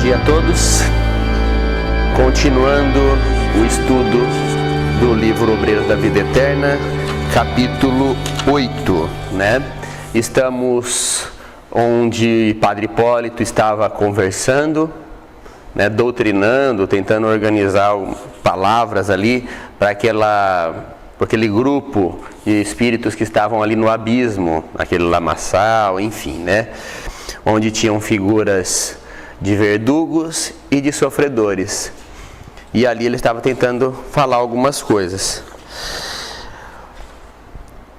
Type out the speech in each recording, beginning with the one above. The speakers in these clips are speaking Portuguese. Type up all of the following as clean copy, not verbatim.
dia a todos. Continuando o estudo do livro Obreiros da Vida Eterna, capítulo 8, né? Estamos onde Padre Hipólito estava conversando, né, doutrinando, tentando organizar palavras ali para aquele grupo de espíritos que estavam ali no abismo, aquele lamaçal, enfim, né? Onde tinham figuras de verdugos e de sofredores. E ali ele estava tentando falar algumas coisas.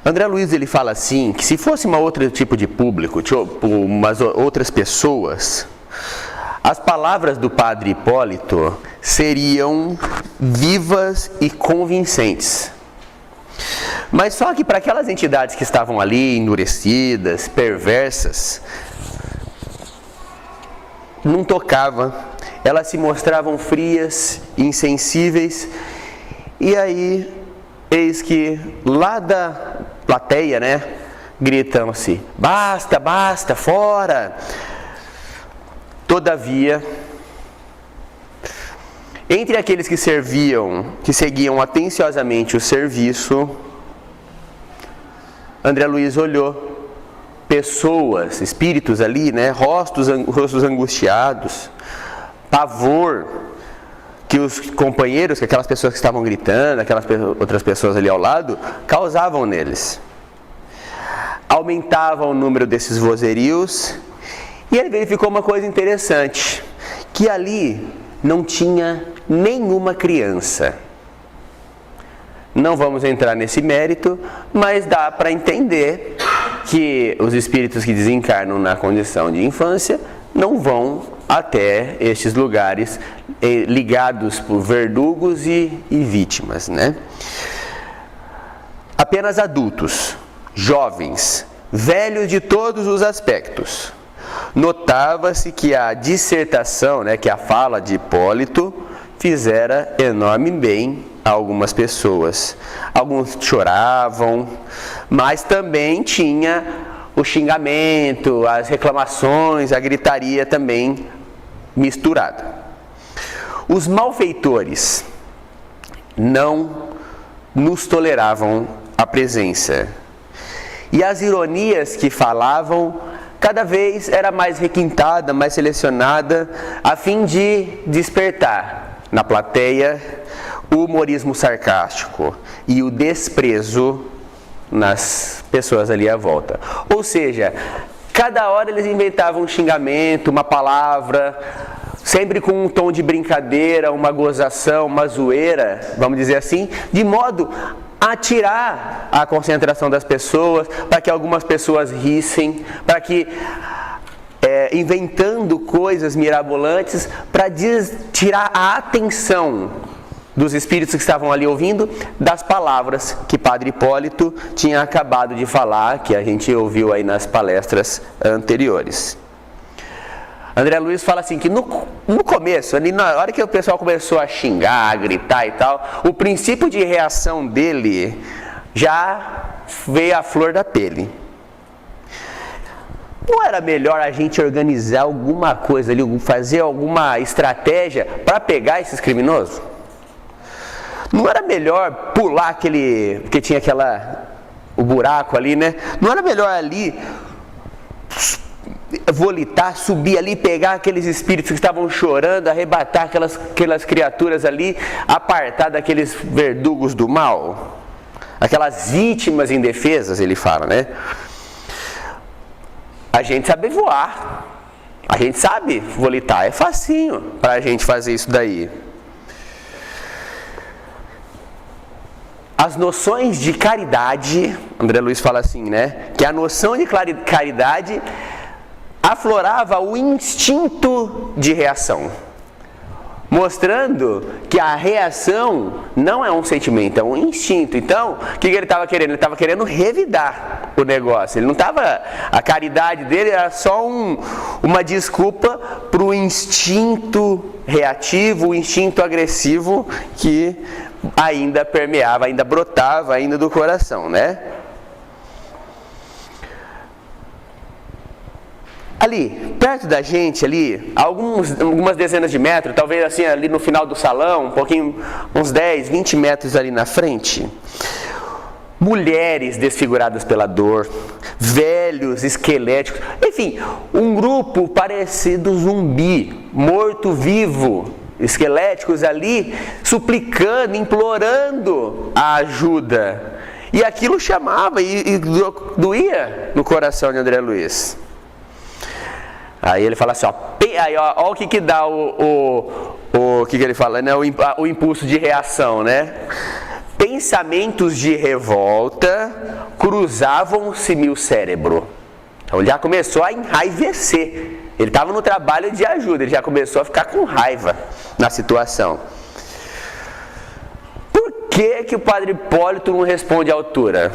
André Luiz, ele fala assim, que se fosse um outro tipo de público, umas outras pessoas, as palavras do Padre Hipólito seriam vivas e convincentes. Mas só que para aquelas entidades que estavam ali, endurecidas, perversas, não tocava, elas se mostravam frias, insensíveis, e aí, eis que lá da plateia, né, gritam-se, basta, basta, fora. Todavia, entre aqueles que seguiam atenciosamente o serviço, André Luiz olhou pessoas, espíritos ali, né, rostos angustiados, pavor que os companheiros, que aquelas pessoas que estavam gritando, aquelas outras pessoas ali ao lado, causavam neles. Aumentava o número desses vozerios, e ele verificou uma coisa interessante, que ali não tinha nenhuma criança. Não vamos entrar nesse mérito, mas dá para entender que os espíritos que desencarnam na condição de infância não vão até estes lugares ligados por verdugos e vítimas, né? Apenas adultos, jovens, velhos de todos os aspectos. Notava-se que a dissertação, né, que a fala de Hipólito, fizera enorme bem a algumas pessoas. Alguns choravam, mas também tinha o xingamento, as reclamações, a gritaria também misturada. Os malfeitores não nos toleravam a presença. E as ironias que falavam cada vez era mais requintada, mais selecionada, a fim de despertar na plateia o humorismo sarcástico e o desprezo nas pessoas ali à volta. Ou seja, cada hora eles inventavam um xingamento, uma palavra, sempre com um tom de brincadeira, uma gozação, uma zoeira, vamos dizer assim, de modo a tirar a concentração das pessoas, para que algumas pessoas rissem, para que inventando coisas mirabolantes, para tirar a atenção dos espíritos que estavam ali ouvindo, das palavras que Padre Hipólito tinha acabado de falar, que a gente ouviu aí nas palestras anteriores. André Luiz fala assim, que no começo, ali na hora que o pessoal começou a xingar, a gritar e tal, o princípio de reação dele já veio à flor da pele. Não era melhor a gente organizar alguma coisa ali, fazer alguma estratégia para pegar esses criminosos? Não era melhor pular porque tinha o buraco ali, né? Não era melhor ali volitar, subir ali, pegar aqueles espíritos que estavam chorando, arrebatar aquelas criaturas ali, apartar daqueles verdugos do mal, aquelas vítimas indefesas, ele fala, né? A gente sabe voar, a gente sabe volitar, é facinho para a gente fazer isso daí. As noções de caridade, André Luiz fala assim, né? Que a noção de caridade aflorava o instinto de reação, mostrando que a reação não é um sentimento, é um instinto. Então, o que ele estava querendo? Ele estava querendo revidar o negócio. Ele não estava... A caridade dele era só uma desculpa para o instinto reativo, o instinto agressivo que ainda permeava, ainda brotava ainda do coração, né? Ali, perto da gente, ali, algumas dezenas de metros, talvez assim, ali no final do salão, um pouquinho, uns 10, 20 metros ali na frente, mulheres desfiguradas pela dor, velhos esqueléticos, enfim, um grupo parecido zumbi, morto-vivo, esqueléticos ali, suplicando, implorando a ajuda. E aquilo chamava e doía no coração de André Luiz. Aí ele fala assim, ó o que dá o que ele fala, né? O impulso de reação, né? Pensamentos de revolta cruzavam-se-me o cérebro. Então ele já começou a enraivecer. Ele estava no trabalho de ajuda, ele já começou a ficar com raiva na situação. Por que o padre Hipólito não responde à altura?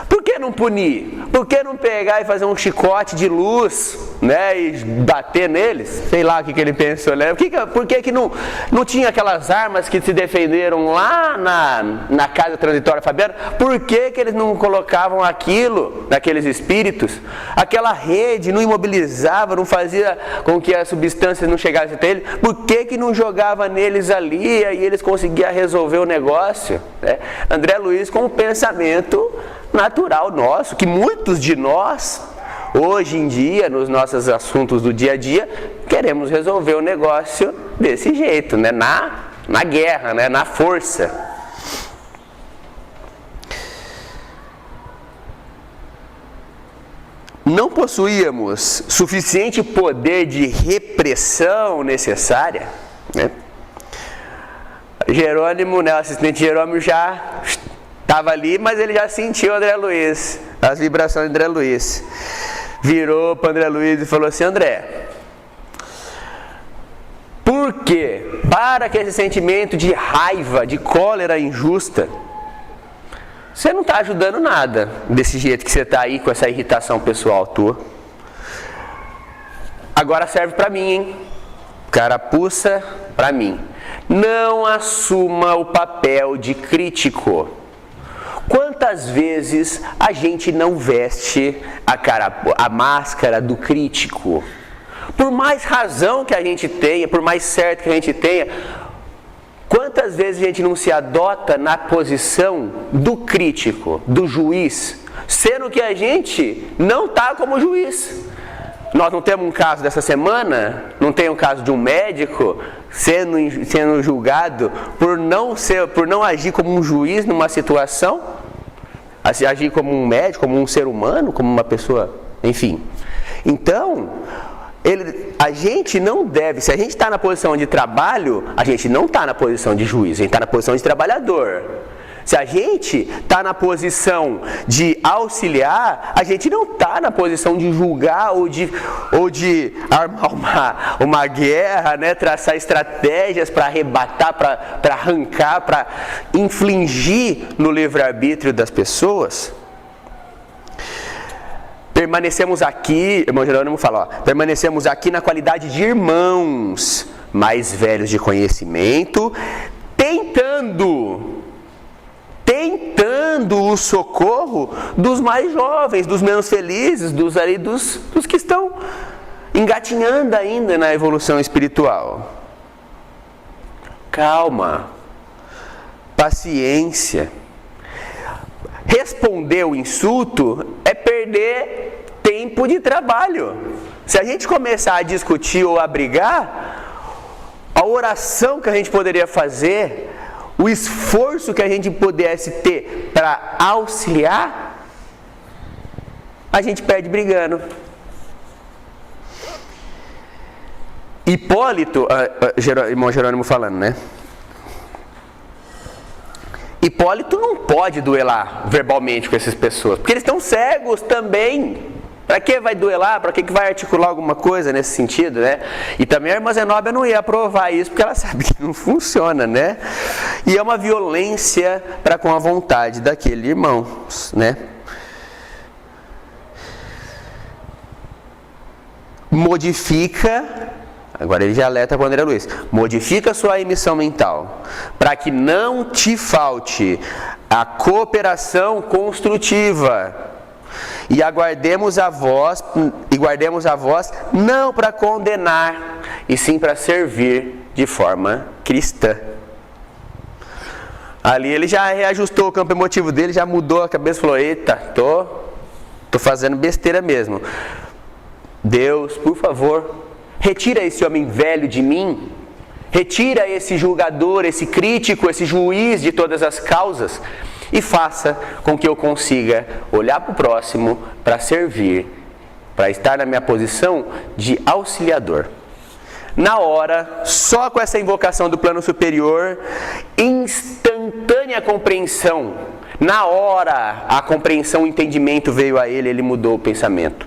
Por que não punir? Por que não pegar e fazer um chicote de luz, né, e bater neles? Sei lá o que ele pensou, né? Por que não tinha aquelas armas que se defenderam lá na casa transitória Fabiana? Por que eles não colocavam aquilo naqueles espíritos? Aquela rede não imobilizava, não fazia com que as substâncias não chegassem até eles? Por que não jogava neles ali e eles conseguiam resolver o negócio? Né? André Luiz com um pensamento natural nosso, que muitos de nós, hoje em dia, nos nossos assuntos do dia a dia, queremos resolver o negócio desse jeito, né? Na guerra, né? Na força. Não possuíamos suficiente poder de repressão necessária, né? Jerônimo, né? O assistente Jerônimo já estava ali, mas ele já sentiu André Luiz, as vibrações de André Luiz. Virou para André Luiz e falou assim: André, por que, para que esse sentimento de raiva, de cólera injusta, você não está ajudando nada desse jeito que você está aí com essa irritação pessoal tua? Agora serve para mim, hein? Carapuça para mim. Não assuma o papel de crítico. Quantas vezes a gente não veste a máscara do crítico? Por mais razão que a gente tenha, por mais certo que a gente tenha, quantas vezes a gente não se adota na posição do crítico, do juiz, sendo que a gente não está como juiz? Nós não temos um caso dessa semana, não tem um caso de um médico sendo julgado por não agir como um juiz numa situação, agir como um médico, como um ser humano, como uma pessoa, enfim. Então, a gente não deve, se a gente está na posição de trabalho, a gente não está na posição de juiz, a gente está na posição de trabalhador. Se a gente está na posição de auxiliar, a gente não está na posição de julgar ou de armar uma guerra, né? Traçar estratégias para arrebatar, para arrancar, para infligir no livre-arbítrio das pessoas. Permanecemos aqui, irmão Jerônimo fala, permanecemos aqui na qualidade de irmãos mais velhos de conhecimento, tentando o socorro dos mais jovens, dos menos felizes, dos que estão engatinhando ainda na evolução espiritual. Calma, paciência. Responder o insulto é perder tempo de trabalho. Se a gente começar a discutir ou a brigar, a oração que a gente poderia fazer, o esforço que a gente pudesse ter para auxiliar, a gente perde brigando. Hipólito, irmão Jerônimo falando, né? Hipólito não pode duelar verbalmente com essas pessoas, porque eles estão cegos também. Para que vai duelar? Para que vai articular alguma coisa nesse sentido, né? E também a irmã Zenóbia não ia aprovar isso, porque ela sabe que não funciona, né? E é uma violência para com a vontade daquele irmão, né? Modifica, agora ele já alerta com o André Luiz, modifica a sua emissão mental, para que não te falte a cooperação construtiva e guardemos a vós não para condenar, e sim para servir de forma cristã. Ali ele já reajustou o campo emotivo dele, já mudou a cabeça e falou: eita, tô fazendo besteira mesmo. Deus, por favor, retira esse homem velho de mim, retira esse julgador, esse crítico, esse juiz de todas as causas, e faça com que eu consiga olhar para o próximo para servir, para estar na minha posição de auxiliador. Na hora, só com essa invocação do plano superior, instantânea compreensão. Na hora, a compreensão, o entendimento veio a ele mudou o pensamento.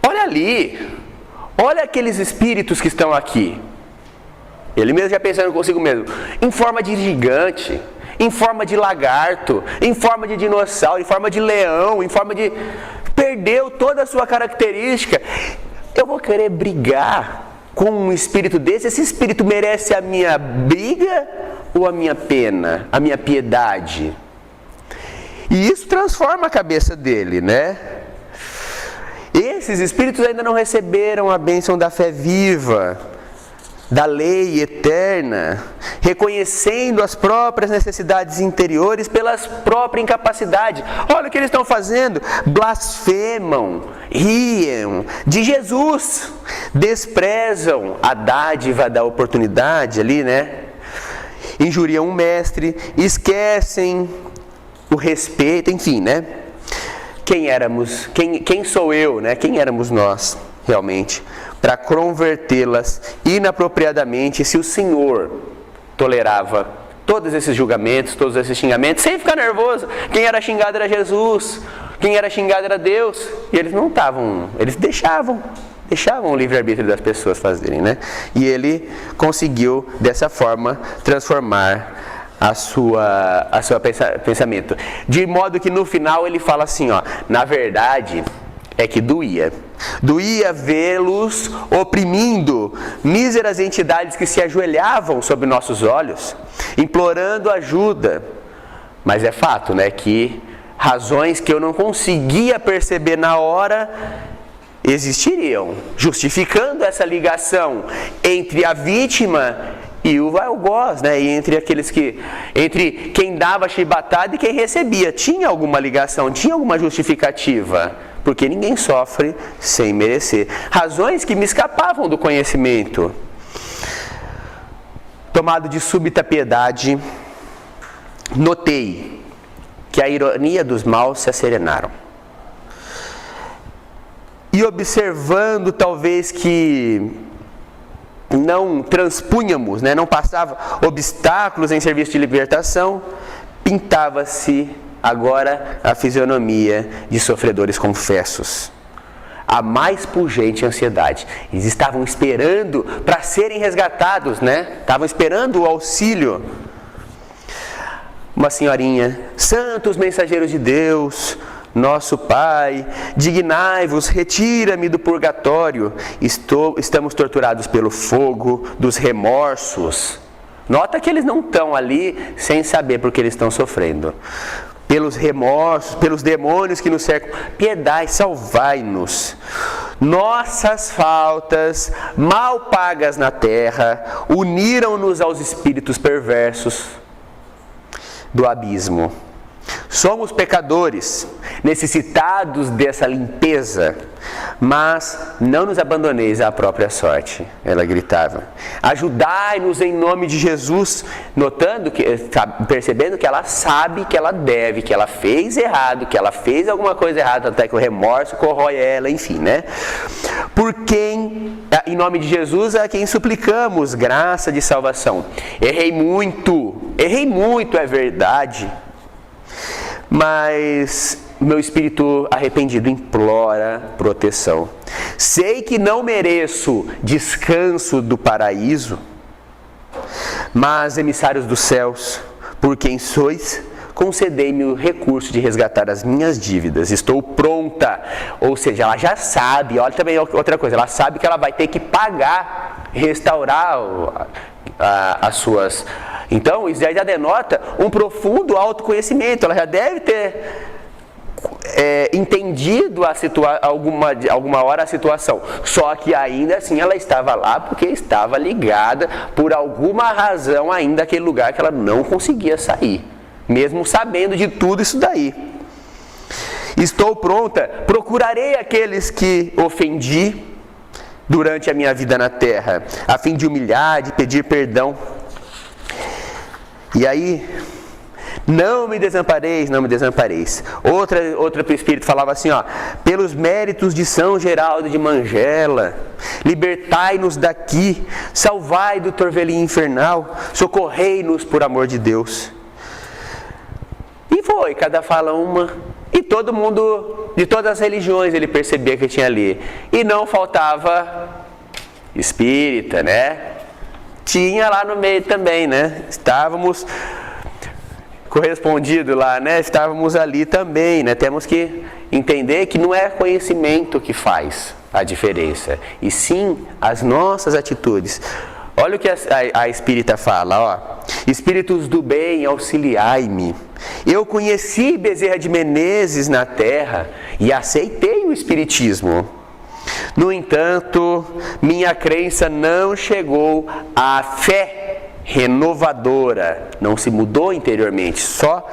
Olha ali, olha aqueles espíritos que estão aqui. Ele mesmo já pensando consigo mesmo, em forma de gigante, em forma de lagarto, em forma de dinossauro, em forma de leão, em forma de... Perdeu toda a sua característica. Eu vou querer brigar com um espírito desse? Esse espírito merece a minha briga ou a minha pena, a minha piedade? E isso transforma a cabeça dele, né? Esses espíritos ainda não receberam a bênção da fé viva, da lei eterna, reconhecendo as próprias necessidades interiores pelas próprias incapacidades. Olha o que eles estão fazendo: blasfemam, riem de Jesus, desprezam a dádiva da oportunidade ali, né? Injuriam o mestre, esquecem o respeito, enfim, né? Quem sou eu, né? Quem éramos nós, realmente, para convertê-las inapropriadamente, se o Senhor tolerava todos esses julgamentos, todos esses xingamentos, sem ficar nervoso? Quem era xingado era Jesus, quem era xingado era Deus, e eles não estavam, eles deixavam o livre-arbítrio das pessoas fazerem, né? E ele conseguiu, dessa forma, transformar a sua pensamento, de modo que no final ele fala assim, ó: na verdade é que doía vê-los oprimindo míseras entidades que se ajoelhavam sob nossos olhos, implorando ajuda. Mas é fato, né, que razões que eu não conseguia perceber na hora existiriam, justificando essa ligação entre a vítima e o algoz, né? E entre quem dava chibatada e quem recebia, tinha alguma ligação, tinha alguma justificativa, porque ninguém sofre sem merecer. Razões que me escapavam do conhecimento. Tomado de súbita piedade, notei que a ironia dos maus se acerenaram. E observando talvez que não transpunhamos, né, não passava obstáculos em serviço de libertação, pintava-se agora a fisionomia de sofredores confessos. A mais pungente ansiedade. Eles estavam esperando para serem resgatados, né? Estavam esperando o auxílio. Uma senhorinha: santos mensageiros de Deus, nosso Pai, dignai-vos, retira-me do purgatório. Estamos torturados pelo fogo dos remorsos. Nota que eles não estão ali sem saber porque eles estão sofrendo. Pelos remorsos, pelos demônios que nos cercam. Piedade, salvai-nos. Nossas faltas, mal pagas na terra, uniram-nos aos espíritos perversos do abismo. Somos pecadores, necessitados dessa limpeza, mas não nos abandoneis à própria sorte, ela gritava. Ajudai-nos em nome de Jesus, percebendo que ela sabe que ela deve, que ela fez errado, que ela fez alguma coisa errada, até que o remorso corrói ela, enfim, né? Por quem, em nome de Jesus, a quem suplicamos graça de salvação. Errei muito, é verdade. Mas meu espírito arrependido implora proteção. Sei que não mereço descanso do paraíso, mas, emissários dos céus, por quem sois, concedei-me o recurso de resgatar as minhas dívidas. Estou pronta. Ou seja, ela já sabe, olha também outra coisa, ela sabe que ela vai ter que pagar, restaurar as suas Então, isso já denota um profundo autoconhecimento. Ela já deve ter entendido alguma hora a situação. Só que ainda assim ela estava lá porque estava ligada por alguma razão ainda àquele lugar que ela não conseguia sair. Mesmo sabendo de tudo isso daí. Estou pronta, procurarei aqueles que ofendi durante a minha vida na terra, a fim de humilhar, de pedir perdão. E aí, não me desampareis, não me desampareis. Outro espírito falava assim, ó, pelos méritos de São Geraldo de Mangela, libertai-nos daqui, salvai do torvelinho infernal, socorrei-nos por amor de Deus. E foi, cada fala uma, e todo mundo, de todas as religiões, ele percebia que tinha ali. E não faltava espírita, né? Tinha lá no meio também, né? Estávamos correspondido lá, né? Estávamos ali também, né? Temos que entender que não é conhecimento que faz a diferença, e sim as nossas atitudes. Olha o que a espírita fala, ó. Espíritos do bem, auxiliai-me. Eu conheci Bezerra de Menezes na terra e aceitei o espiritismo. No entanto, minha crença não chegou à fé renovadora. Não se mudou interiormente, só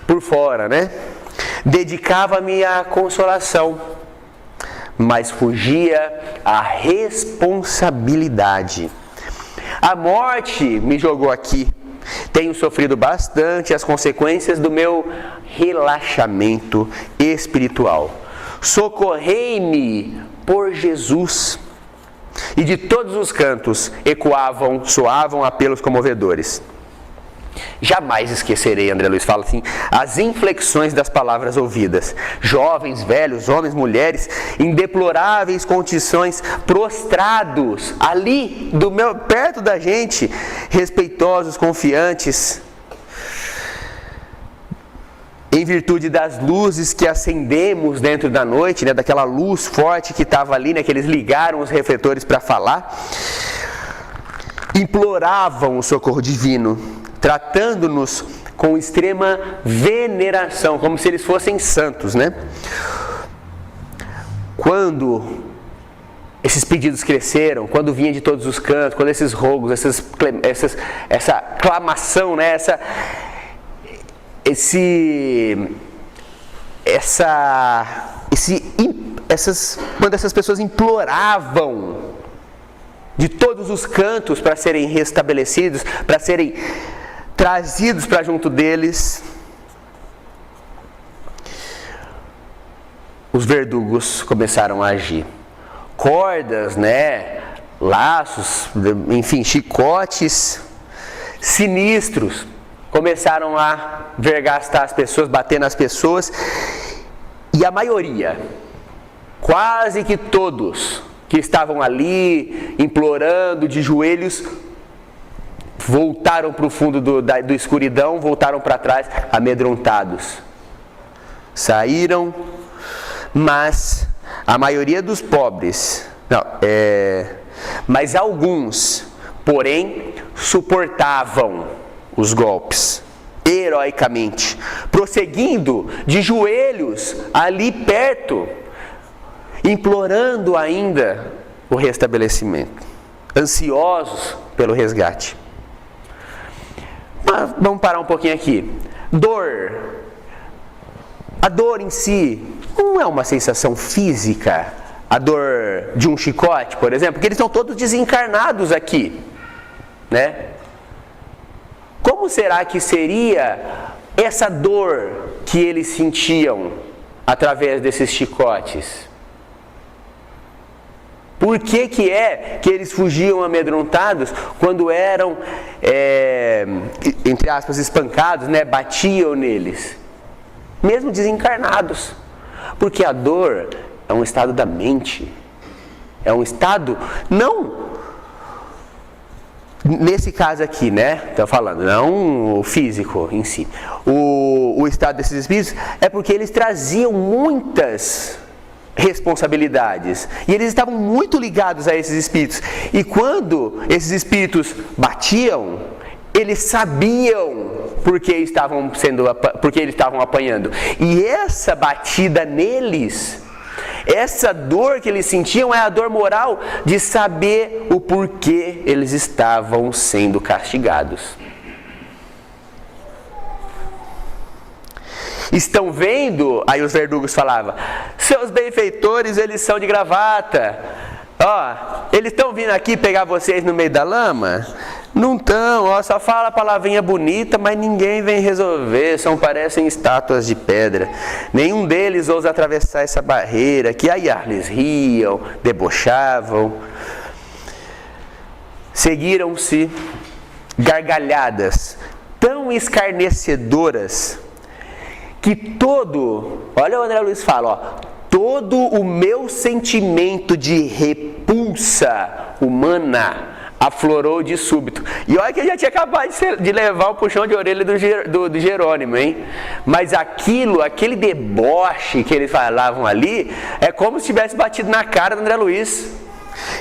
por fora, né? Dedicava-me à consolação, mas fugia à responsabilidade. A morte me jogou aqui. Tenho sofrido bastante as consequências do meu relaxamento espiritual. Socorrei-me por Jesus. E de todos os cantos soavam apelos comovedores. Jamais esquecerei, André Luiz fala assim, as inflexões das palavras ouvidas. Jovens, velhos, homens, mulheres, em deploráveis condições, prostrados ali, perto da gente, respeitosos, confiantes, em virtude das luzes que acendemos dentro da noite, né, daquela luz forte que estava ali, né, que eles ligaram os refletores para falar, imploravam o socorro divino, tratando-nos com extrema veneração, como se eles fossem santos, né? Quando esses pedidos cresceram, quando vinha de todos os cantos, quando esses rogos, essa clamação, né? Quando essas pessoas imploravam de todos os cantos para serem restabelecidos, para serem trazidos para junto deles, os verdugos começaram a agir. Cordas, né? Laços, enfim, chicotes sinistros começaram a vergastar as pessoas, bater nas pessoas, e a maioria, quase que todos que estavam ali implorando de joelhos, voltaram para o fundo do escuridão, voltaram para trás, amedrontados. Saíram, mas a maioria dos pobres, mas alguns, porém, suportavam os golpes heroicamente, prosseguindo de joelhos ali perto, implorando ainda o restabelecimento, ansiosos pelo resgate. Mas vamos parar um pouquinho aqui. A dor em si não é uma sensação física, a dor de um chicote, por exemplo, porque eles estão todos desencarnados aqui, né? Como será que seria essa dor que eles sentiam através desses chicotes? Por que que eles fugiam amedrontados quando eram, entre aspas, espancados, né? Batiam neles, mesmo desencarnados? Porque a dor é um estado da mente, é um estado, não nesse caso aqui, né? Estou falando, não o físico em si. O estado desses espíritos é porque eles traziam muitas responsabilidades e eles estavam muito ligados a esses espíritos. E quando esses espíritos batiam, eles sabiam porque eles estavam apanhando. E essa batida neles, essa dor que eles sentiam é a dor moral de saber o porquê eles estavam sendo castigados. Estão vendo? Aí os verdugos falavam: seus benfeitores, eles são de gravata. Eles estão vindo aqui pegar vocês no meio da lama? Não estão, só fala a palavrinha bonita, mas ninguém vem resolver, parecem estátuas de pedra. Nenhum deles ousa atravessar essa barreira, que aí eles riam, debochavam. Seguiram-se gargalhadas tão escarnecedoras que olha o André Luiz fala, todo o meu sentimento de repulsa humana aflorou de súbito. E olha que eu já tinha acabado de levar o puxão de orelha do Jerônimo, hein? Mas aquele deboche que eles falavam ali, é como se tivesse batido na cara do André Luiz.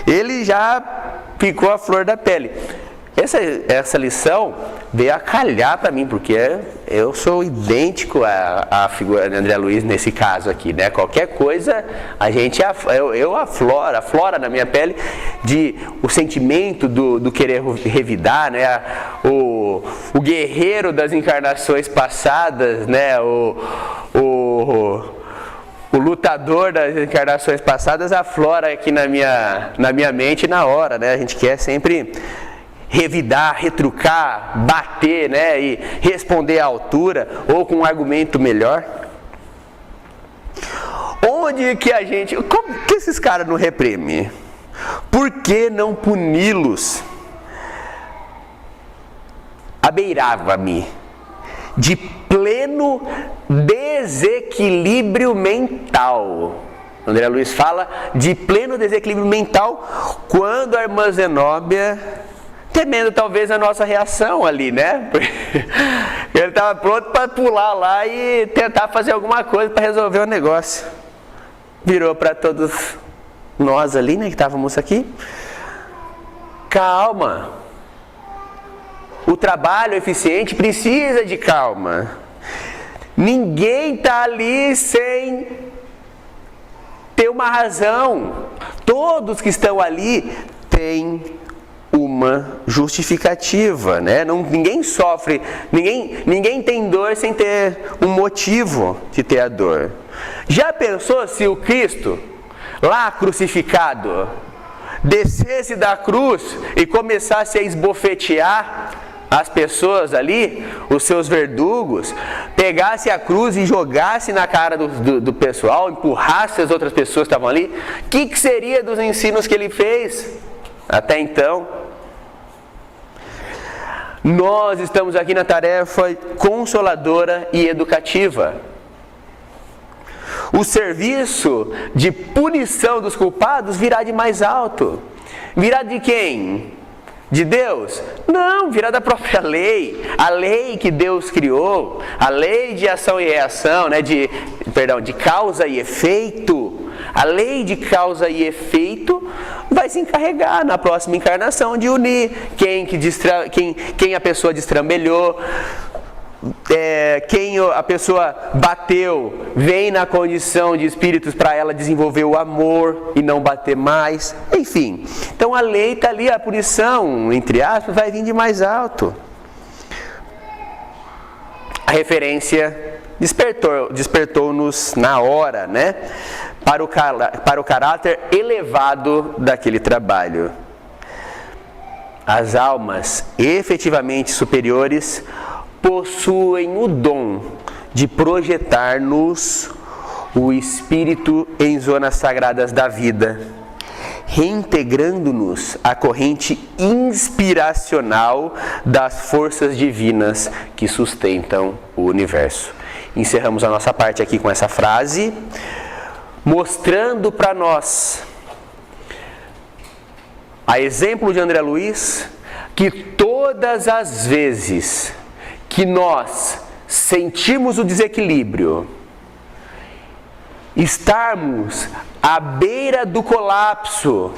Ele já ficou a flor da pele. Essa lição veio a calhar para mim, porque eu sou idêntico à figura de André Luiz nesse caso aqui, né? Qualquer coisa, eu aflora na minha pele o sentimento do querer revidar, né? O guerreiro das encarnações passadas, né? O lutador das encarnações passadas aflora aqui na minha mente na hora, né? A gente quer sempre revidar, retrucar, bater, né, e responder à altura ou com um argumento melhor. Onde que como que esses caras não reprimem? Por que não puni-los? Abeirava-me de pleno desequilíbrio mental. André Luiz fala de pleno desequilíbrio mental quando a irmã Zenóbia, temendo talvez a nossa reação ali, né? Ele estava pronto para pular lá e tentar fazer alguma coisa para resolver o negócio. Virou para todos nós ali, né, que estávamos aqui: calma. O trabalho eficiente precisa de calma. Ninguém está ali sem ter uma razão. Todos que estão ali têm uma justificativa, né? Ninguém sofre, ninguém tem dor sem ter um motivo de ter a dor. Já pensou se o Cristo, lá crucificado, descesse da cruz e começasse a esbofetear as pessoas ali, os seus verdugos, pegasse a cruz e jogasse na cara do pessoal, empurrasse as outras pessoas que estavam ali? O que seria dos ensinos que ele fez até então? Nós estamos aqui na tarefa consoladora e educativa. O serviço de punição dos culpados virá de mais alto. Virá de quem? De Deus? Não, virá da própria lei. A lei que Deus criou, a lei de ação e reação, né? de causa e efeito. A lei de causa e efeito vai se encarregar na próxima encarnação de unir quem a pessoa destrambelhou, quem a pessoa bateu, vem na condição de espíritos para ela desenvolver o amor e não bater mais. Enfim, então a lei está ali, a punição, entre aspas, vai vir de mais alto. A referência despertou-nos na hora, né? Para o caráter elevado daquele trabalho. As almas efetivamente superiores possuem o dom de projetar-nos o Espírito em zonas sagradas da vida, reintegrando-nos à corrente inspiracional das forças divinas que sustentam o universo. Encerramos a nossa parte aqui com essa frase, mostrando para nós, a exemplo de André Luiz, que todas as vezes que nós sentimos o desequilíbrio, estarmos à beira do colapso,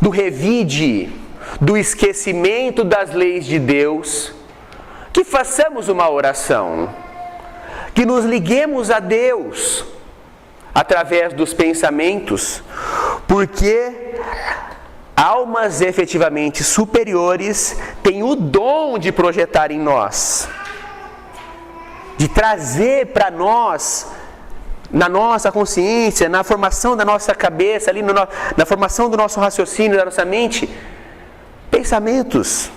do revide, do esquecimento das leis de Deus, que façamos uma oração, que nos liguemos a Deus através dos pensamentos, porque almas efetivamente superiores têm o dom de projetar em nós, de trazer para nós, na nossa consciência, na formação da nossa cabeça, ali na formação do nosso raciocínio, da nossa mente, pensamentos,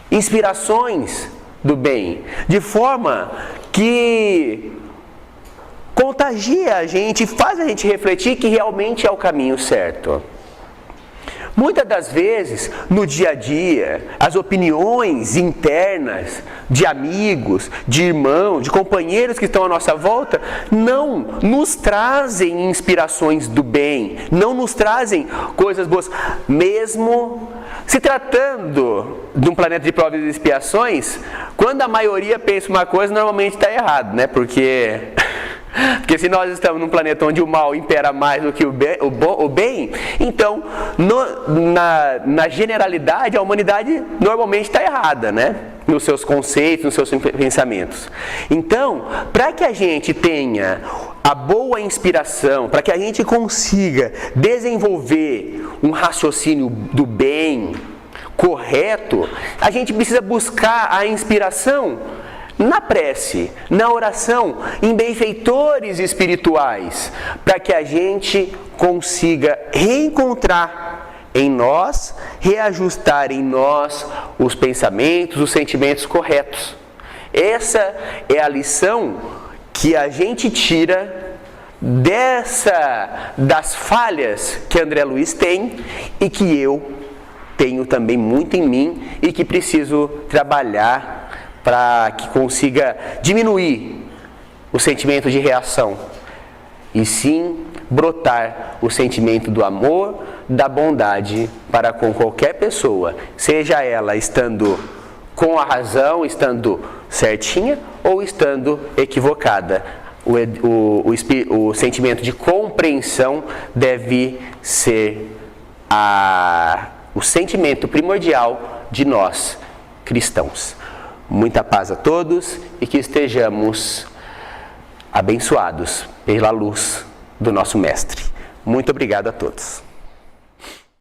inspirações do bem, de forma que contagia a gente, faz a gente refletir que realmente é o caminho certo. Muitas das vezes, no dia a dia, as opiniões internas de amigos, de irmãos, de companheiros que estão à nossa volta, não nos trazem inspirações do bem, não nos trazem coisas boas. Mesmo se tratando de um planeta de provas e expiações, quando a maioria pensa uma coisa, normalmente está errado, né? Porque se nós estamos num planeta onde o mal impera mais do que o bem, então, na generalidade, a humanidade normalmente está errada, né? Nos seus conceitos, nos seus pensamentos. Então, para que a gente tenha a boa inspiração, para que a gente consiga desenvolver um raciocínio do bem correto, a gente precisa buscar a inspiração na prece, na oração, em benfeitores espirituais, para que a gente consiga reencontrar em nós, reajustar em nós os pensamentos, os sentimentos corretos. Essa é a lição que a gente tira das falhas que André Luiz tem e que eu tenho também muito em mim e que preciso trabalhar para que consiga diminuir o sentimento de reação e sim brotar o sentimento do amor, da bondade para com qualquer pessoa, seja ela estando com a razão, estando certinha ou estando equivocada. O sentimento de compreensão deve ser o sentimento primordial de nós, cristãos. Muita paz a todos e que estejamos abençoados pela luz do nosso Mestre. Muito obrigado a todos.